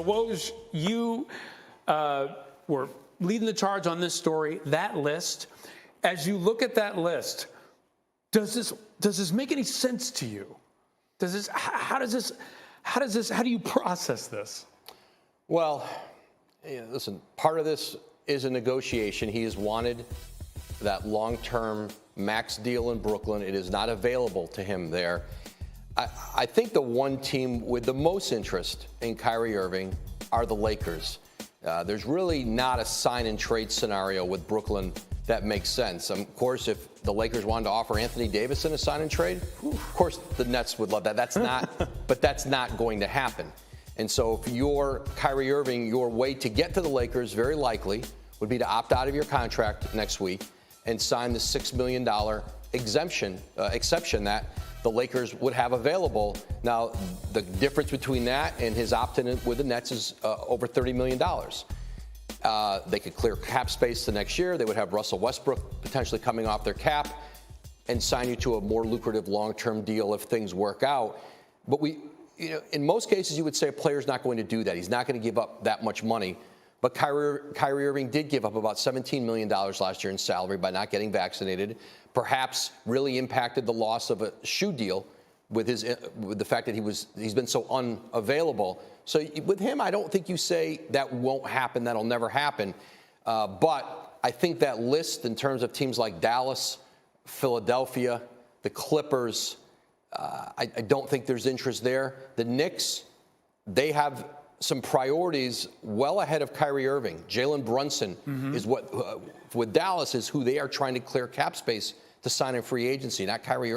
Woj, you were leading the charge on this story, that list. As you look at that list, does this make any sense to you? How do you process this? Well, listen, part of this is a negotiation. He has wanted that long-term max deal in Brooklyn. It is not available to him there. I think the one team with the most interest in Kyrie Irving are the Lakers. There's really not a sign-and-trade scenario with Brooklyn that makes sense. Of course, if the Lakers wanted to offer Anthony Davis in a sign-and-trade, of course the Nets would love that. That's not, but that's not going to happen. And so if you're Kyrie Irving, your way to get to the Lakers, very likely, would be to opt out of your contract next week and sign the $6 million exception that the Lakers would have available. Now, the difference between that and his opt-in with the Nets is over $30 million. They could clear cap space the next year. They would have Russell Westbrook potentially coming off their cap and sign you to a more lucrative long-term deal if things work out. But in most cases, you would say a player's not going to do that. He's not going to give up that much money. But Kyrie Irving did give up about $17 million last year in salary by not getting vaccinated. Perhaps really impacted the loss of a shoe deal with the fact that he's been so unavailable. So with him, I don't think you say that won't happen, that'll never happen. But I think that list in terms of teams like Dallas, Philadelphia, the Clippers, I don't think there's interest there. The Knicks, they have some priorities well ahead of Kyrie Irving. Jalen Brunson is what, with Dallas, is who they are trying to clear cap space to sign in free agency, not Kyrie Irving.